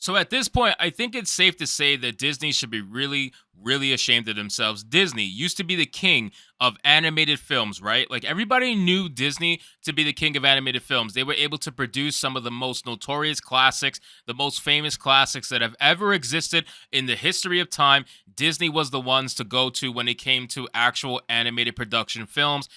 So at this point, I think it's safe to say that Disney should be really, really ashamed of themselves. Disney used to be the king of animated films, right? Like everybody knew Disney to be the king of animated films. They were able to produce some of the most notorious classics, the most famous classics that have ever existed in the history of time. Disney was the ones to go to when it came to actual animated production films.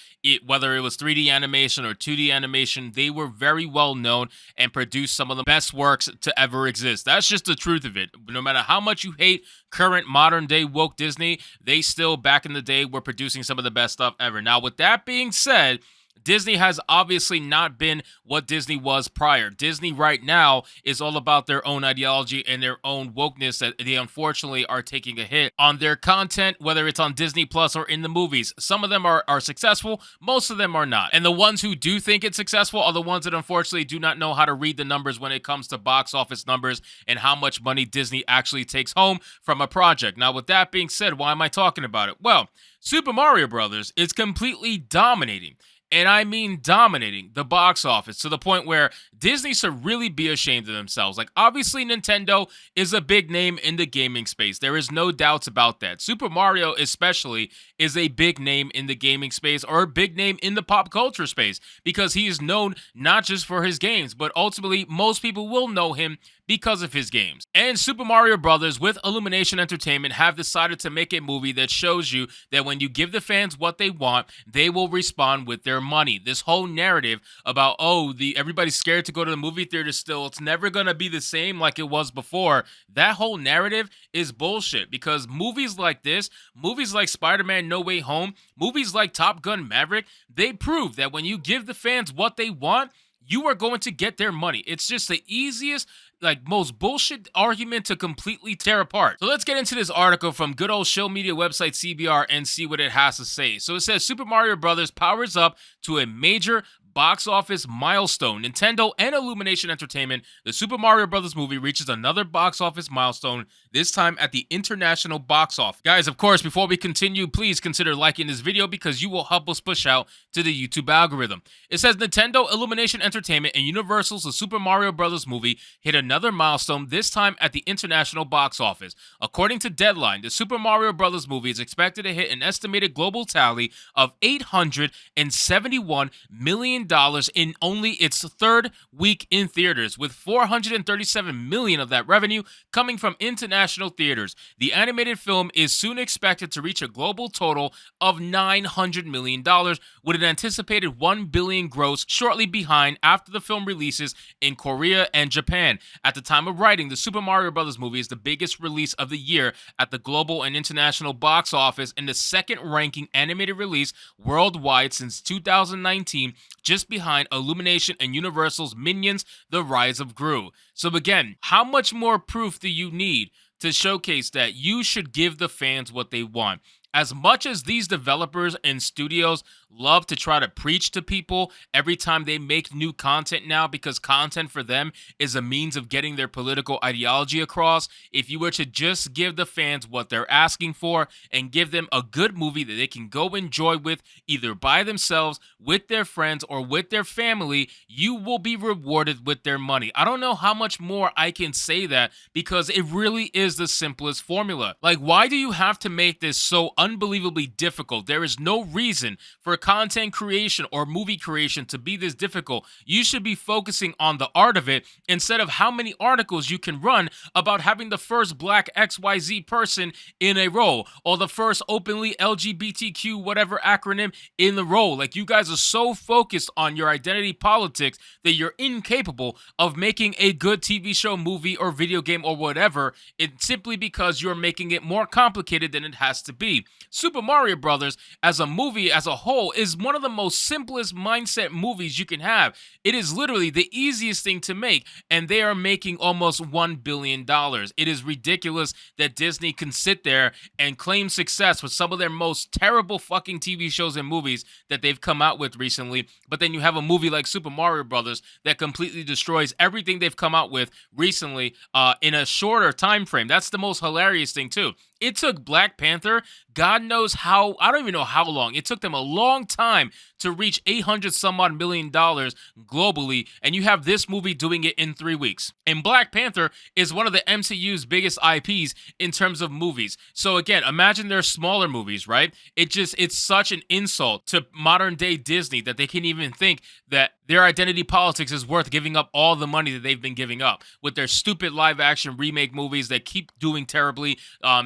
Whether it was 3D animation or 2D animation, they were very well known and produced some of the best works to ever exist. That's just the truth of it. No matter how much you hate current modern day woke Disney, they still back in the day were producing some of the best stuff ever. Now, with that being said, Disney has obviously not been what Disney was prior. Disney right now is all about their own ideology and their own wokeness that they unfortunately are taking a hit on their content, whether it's on Disney Plus or in the movies. Some of them are successful, most of them are not. And the ones who do think it's successful are the ones that unfortunately do not know how to read the numbers when it comes to box office numbers and how much money Disney actually takes home from a project. Now, with that being said, why am I talking about it? Well, Super Mario Brothers is completely dominating. And I mean dominating the box office to the point where Disney should really be ashamed of themselves. Like, obviously, Nintendo is a big name in the gaming space. There is no doubts about that. Super Mario, especially, is a big name in the gaming space or a big name in the pop culture space because he is known not just for his games, but ultimately, most people will know him because of his games. And Super Mario Brothers with Illumination Entertainment have decided to make a movie that shows you that when you give the fans what they want, they will respond with their money. This whole narrative about, everybody's scared to go to the movie theater still, it's never going to be the same like it was before. That whole narrative is bullshit because movies like this, movies like Spider-Man No Way Home, movies like Top Gun Maverick, they prove that when you give the fans what they want, you are going to get their money. It's just the easiest, most bullshit argument to completely tear apart. So let's get into this article from good old show media website CBR and see what it has to say. So it says Super Mario Brothers powers up to a major box office milestone. Nintendo and Illumination Entertainment, the Super Mario Brothers movie reaches another box office milestone, this time at the international box office. Guys, of course, before we continue, please consider liking this video because you will help us push out to the YouTube algorithm. It says Nintendo, Illumination Entertainment, and Universal's The Super Mario Brothers movie hit another milestone, this time at the international box office. According to Deadline, the Super Mario Brothers movie is expected to hit an estimated global tally of $871 million in only its third week in theaters, with $437 million of that revenue coming from international theaters. The animated film is soon expected to reach a global total of $900 million, with an anticipated $1 billion gross shortly behind after the film releases in Korea and Japan. At the time of writing, the Super Mario Bros. Movie is the biggest release of the year at the global and international box office and the second-ranking animated release worldwide since 2019, just behind Illumination and Universal's Minions: The Rise of Gru. So again, how much more proof do you need to showcase that you should give the fans what they want? As much as these developers and studios love to try to preach to people every time they make new content now, because content for them is a means of getting their political ideology across, if you were to just give the fans what they're asking for and give them a good movie that they can go enjoy with either by themselves, with their friends, or with their family, you will be rewarded with their money. I don't know how much more I can say that because it really is the simplest formula. Like, why do you have to make this so unbelievably difficult? There is no reason for content creation or movie creation to be this difficult. You should be focusing on the art of it instead of how many articles you can run about having the first black XYZ person in a role or the first openly LGBTQ whatever acronym in the role. Like, you guys are so focused on your identity politics that you're incapable of making a good TV show, movie, or video game or whatever. It's simply because you're making it more complicated than it has to be. Super Mario Brothers as a movie as a whole is one of the most simplest mindset movies you can have. It is literally the easiest thing to make, and they are making almost $1 billion. It is ridiculous that Disney can sit there and claim success with some of their most terrible fucking TV shows and movies that they've come out with recently, but then you have a movie like Super Mario Brothers that completely destroys everything they've come out with recently in a shorter time frame. That's the most hilarious thing too. It took Black Panther, God knows how, I don't even know how long. It took them a long long time to reach $800 some odd million globally, and you have this movie doing it in 3 weeks. And Black Panther is one of the MCU's biggest IPs in terms of movies. So again, imagine their smaller movies, right? It's such an insult to modern day Disney that they can even think that their identity politics is worth giving up all the money that they've been giving up with their stupid live action remake movies that keep doing terribly.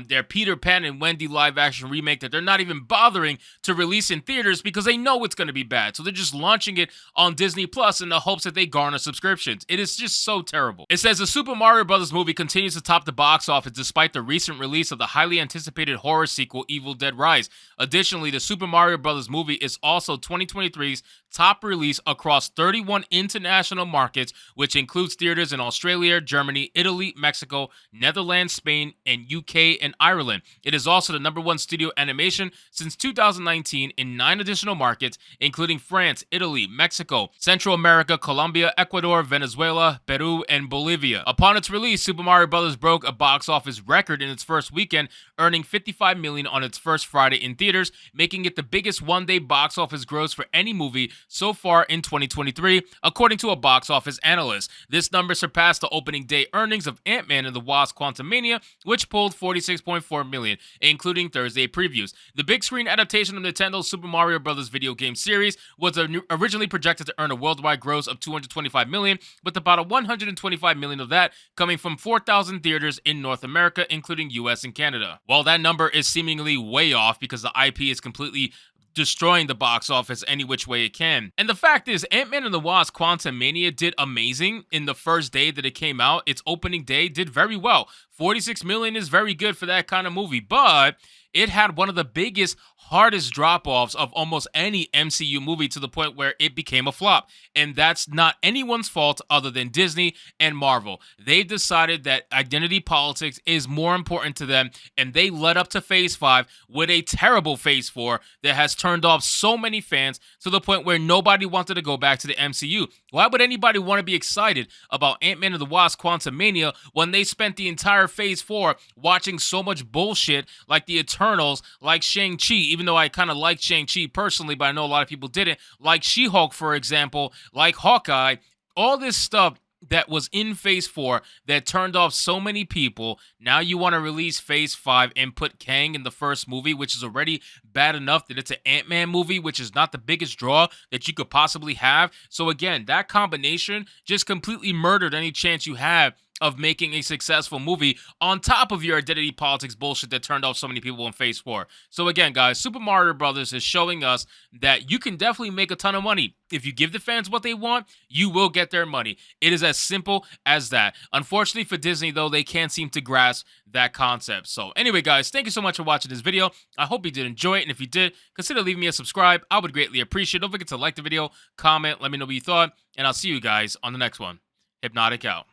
Their Peter Pan and Wendy live action remake that they're not even bothering to release in theaters because they know it's going to be bad. So they're just launching it on Disney Plus in the hopes that they garner subscriptions. It is just so terrible. It says the Super Mario Bros. Movie continues to top the box office despite the recent release of the highly anticipated horror sequel Evil Dead Rise. Additionally, the Super Mario Bros. Movie is also 2023's top release across 31 international markets, which includes theaters in Australia, Germany, Italy, Mexico, Netherlands, Spain, and UK and Ireland. It is also the #1 studio animation since 2019 in 9 additional markets, including France, Italy, Mexico, Central America, Colombia, Ecuador, Venezuela, Peru, and Bolivia. Upon its release, Super Mario Bros. Broke a box office record in its first weekend, earning $55 million on its first Friday in theaters, making it the biggest one-day box office gross for any movie so far in 2023, according to a box office analyst. This number surpassed the opening day earnings of Ant-Man and the Wasp: Quantumania, which pulled $46.4 million, including Thursday previews. The big screen adaptation of Nintendo's Super Mario Bros. Video game series was originally projected to earn a worldwide gross of $225 million, with about $125 million of that coming from 4,000 theaters in North America, including US and Canada. While that number is seemingly way off because the IP is completely destroying the box office any which way it can. And the fact is, Ant-Man and the Wasp: Quantumania did amazing in the first day that it came out. Its opening day did very well. $46 million is very good for that kind of movie, but it had one of the biggest, hardest drop-offs of almost any MCU movie to the point where it became a flop. And that's not anyone's fault other than Disney and Marvel. They decided that identity politics is more important to them, and they led up to Phase 5 with a terrible Phase 4 that has turned off so many fans to the point where nobody wanted to go back to the MCU. Why would anybody want to be excited about Ant-Man and the Wasp: Quantumania when they spent the entire Phase 4 watching so much bullshit like the Eternals, like Shang-Chi, even though I kind of like Shang-Chi personally, but I know a lot of people didn't, like She-Hulk, for example, like Hawkeye, all this stuff that was in Phase 4 that turned off so many people. Now you want to release Phase 5 and put Kang in the first movie, which is already bad enough that it's an Ant-Man movie, which is not the biggest draw that you could possibly have. So again, that combination just completely murdered any chance you have of making a successful movie on top of your identity politics bullshit that turned off so many people in Phase 4. So again, guys, Super Mario Brothers is showing us that you can definitely make a ton of money. If you give the fans what they want, you will get their money. It is as simple as that. Unfortunately for Disney, though, they can't seem to grasp that concept. So anyway, guys, thank you so much for watching this video. I hope you did enjoy it, and if you did, consider leaving me a subscribe. I would greatly appreciate it. Don't forget to like the video, comment, let me know what you thought, and I'll see you guys on the next one. Hypnotic out.